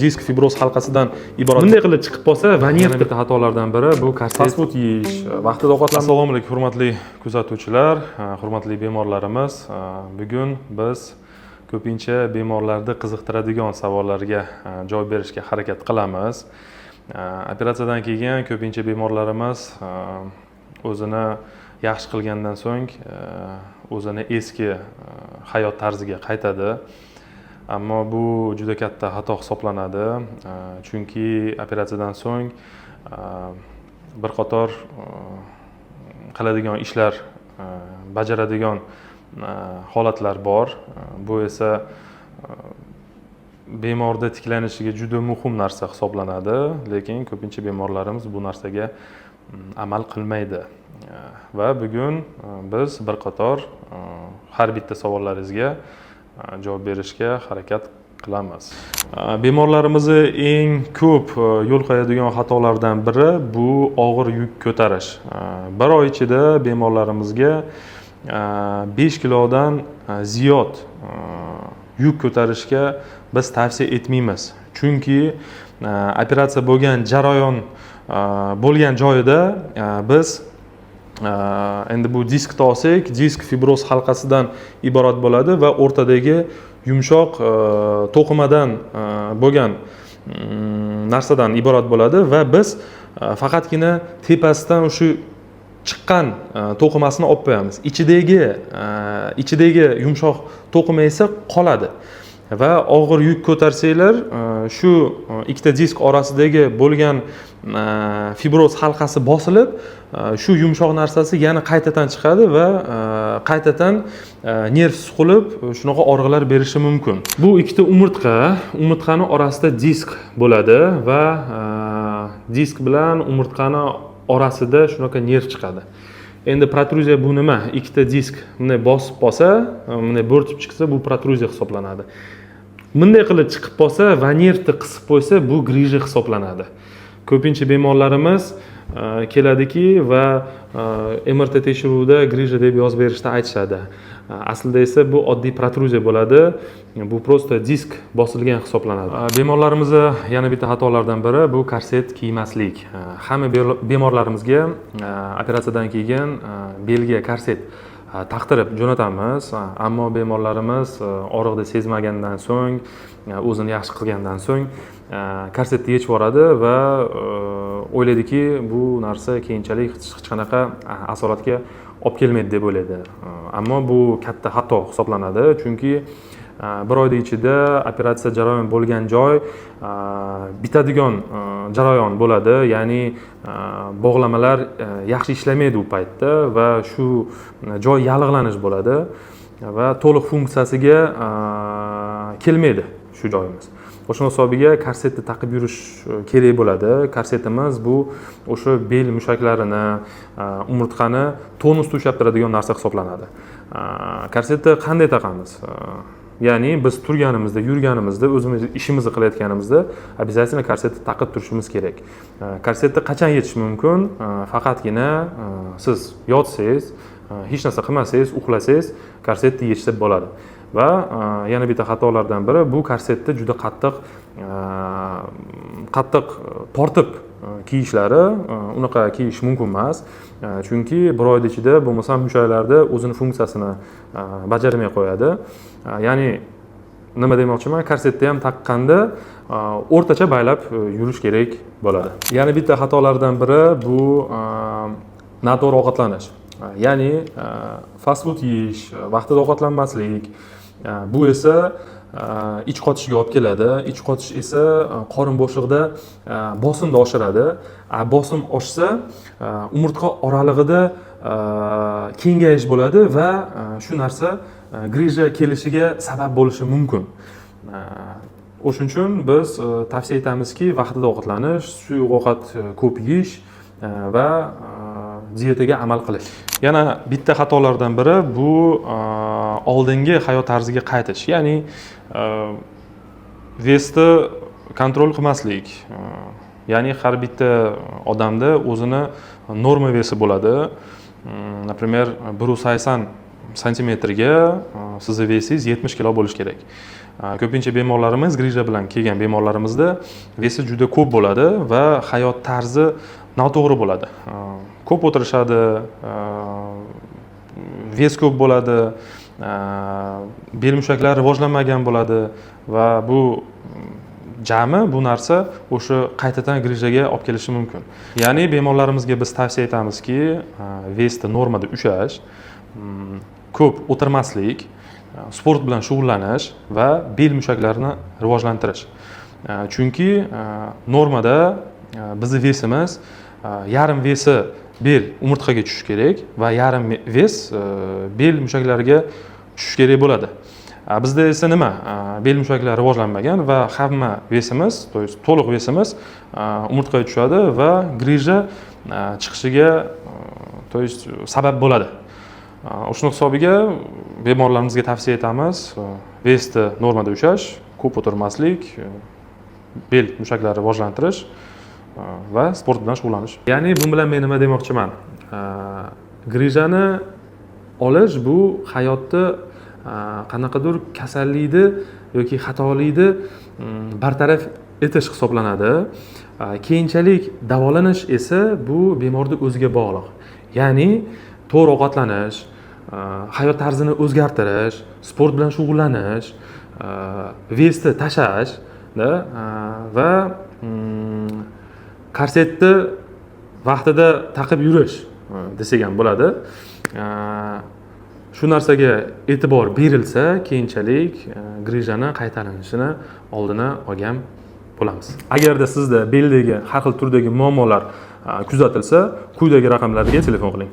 Disk fibroz halqasidan iborat. Bunday qilib chiqib qolsa, vanir bitta xatolardan biri bu fast food yeyish, vaqtida ovqatlanmash. Assalomu alaykum, hurmatli kuzatuvchilar, hurmatli bemorlarimiz. Bugun biz ko'pincha bemorlarni qiziqtiradigan savollarga javob berishga harakat qilamiz. Operatsiyadan keyin ko'pincha bemorlarimiz o'zini yaxshi qilgandan so'ng o'zini eski hayot tarziga qaytadi. Ammo bu juda katta xato hisoblanadi, chunki operatsiyadan so'ng bir qator qiladigan ishlar, bajaradigan holatlar bor. Bu esa bemorda tiklanishiga juda muhim narsa hisoblanadi, lekin ko'pincha bemorlarimiz bu narsaga amal qilmaydi. Va bugun biz bir qator har bitta savollaringizga javob berishga harakat qilamiz. Bemorlarimizni eng ko'p yo'l qo'yadigan xatolardan biri bu og'ir yuk ko'tarish. Bir oy ichida bemorlarimizga 5 kilodan ziyod yuk ko'tarishga biz tavsiya etmaymiz. Chunki operatsiya bo'lgan jarayon bo'lgan joyida biz endi bu diskni olsak, disk fibroz halqasidan iborat bo'ladi va o'rtadagi yumshoq to'qimadan bo'lgan narsadan iborat bo'ladi va biz faqatgina tepasidan shu chiqqan to'qimasini olib qo'yamiz. Ichidagi yumshoq to'qima esa qoladi. Va og'ir yuk ko'tarsanglar, shu ikkita disk orasidagi bo'lgan fibroz halqasi bosilib, shu yumshoq narsasi yana qaytadan chiqadi va qaytadan nerv siqilib, shunaqa og'riqlar berishi mumkin. Bu ikkita umurtqani orasida disk bo'ladi va disk bilan umurtqani orasida shunaqa nerv chiqadi. Endi protruziya bu nima? Ikkita disk bunday bosib qolsa, bunday bo'rtib chiqsa, bu protruziya hisoblanadi. Bunday qilib chiqib qolsa va nervni qisib qo'ysa, bu grija hisoblanadi. Ko'pincha bemorlarimiz keladiki va MRT tekshiruvida grija deb yozib berishda aytishadi. Aslida esa bu oddiy protruziya bo'ladi. Bu prosta disk bosilgan hisoblanadi. Bemorlarimizga yana bitta xatolardan biri bu korset kiymaslik. Hamma bemorlarimizga operatsiyadan keyin belga korset taqtirib jo'natamiz, ammo bemorlarimiz og'riqni sezmagandan so'ng, o'zini yaxshi qilgandan so'ng korsetni yechib yuboradi va o'ylaydiki, bu narsa keyinchalik hech qanaqa asoratga olib kelmaydi deb o'ylaydi. Ammo bu katta xato hisoblanadi, chunki bir oyda ichida operatsiya jarayon bo'lgan joy bitadigan jarayon bo'ladi, ya'ni bog'lamalar yaxshi ishlamaydi u paytda va shu joy yallig'lanish bo'ladi va to'liq funksiyasiga kelmaydi shu joyimiz. O'sha hisobiga korsetni taqib yurish kerak bo'ladi. Korsetimiz bu o'sha bel mushaklarini, umurtqani tonusda ushlab turadigan narsa hisoblanadi. Korsetni qanday taqamiz? Ya'ni biz turganimizda, yurganimizda, o'zimiz ishimizni qilayotganimizda обязательно korsetni taqib turishimiz kerak. Korsetni qachon yechish mumkin? Faqatgina siz yotsangiz, hech narsa qilmasangiz, uxlasangiz, korsetni yechsa bo'ladi. Va yana bitta xatolardan biri bu korsetni juda qattiq tortib kiyishlari. Unaqa kiyish mumkin emas. Chunki bir oyda ichida bo'lmasa mushaklarda o'zini funksiyasini bajarmay qo'yadi. Ya'ni nima demoqchiman? Korsetni ham taqqanda o'rtacha baylab yurish kerak bo'ladi. Yana bitta xatolardan biri bu noto'g'ri ovqatlanish. Ya'ni fast food yeyish, vaqtida ovqatlanmaslik. Bu esa ich qotishiga olib keladi. Ich qotish esa qorin bo'shlig'ida bosimni oshiradi. Bosim oshsa, umurtqa oralig'ida kengayish bo'ladi va shu narsa grija kelishiga sabab bo'lishi mumkin. O'shuning uchun biz tavsiya etamizki, vaqtida ovqatlanish, suyuq ovqat ko'p yeyish va diyetaga amal qilish. Yana bitta xatolardan biri bu oldingi hayot tarziga qaytish. Ya'ni vesni kontrol qilmaslik. Ya'ni har bitta odamda o'zini norma vesi bo'ladi. Например, 180 santimetrga sizni vesingiz 70 kilo bo'lishi kerak. Ko'pincha bemorlarimiz grija bilan kelgan bemorlarimizda vesi juda ko'p bo'ladi va hayot tarzi noto'g'ri bo'ladi. Ko'p o'tirishadi, ves ko'p bo'ladi, bel mushaklari rivojlanmagan bo'ladi va bu jami bu narsa o'sha qaytadan grijaga olib kelishi mumkin. Ya'ni bemorlarimizga biz tavsiya etamizki, vesni normada ushlash, ko'p o'tirmaslik, sport bilan shug'ullanish va bel mushaklarini rivojlantirish. Chunki normada bizning vesimiz yarim vesi bel umurtqaga tushishi kerak va yarim ves bel mushaklariga tushishi kerak bo'ladi. Bizda esa nima? Bel mushaklari rivojlanmagan va hamma vesimiz, to есть to'liq vesimiz umurtqaga tushadi va grija chiqishiga to есть sabab bo'ladi. O'shuning hisobiga bemorlarimizga tavsiya etamiz, vesni normada ushlash, ko'p o'tirmaslik, bel mushaklarini rivojlantirish va sport bilan shug'ullanish. Ya'ni bu bilan men nima demoqchiman? Grijani olish bu hayotda qanaqadir kasallikni yoki xatolikni bartaraf etish hisoblanadi. Keyinchalik davolanish esa bu bemorning o'ziga bog'liq. Ya'ni to'g'ri ovqatlanish, hayot tarzini o'zgartirish, sport bilan shug'ullanish, vesni tashlash va korsetni vaqtida taqib yurish desak ham bo'ladi. Shu narsaga e'tibor berilsa, keyinchalik grijani qaytarilishini oldini olgan bo'lamiz. Agarda sizda beldagi har xil turdagi muammolar kuzatilsa, quyidagi raqamlarga telefon qiling.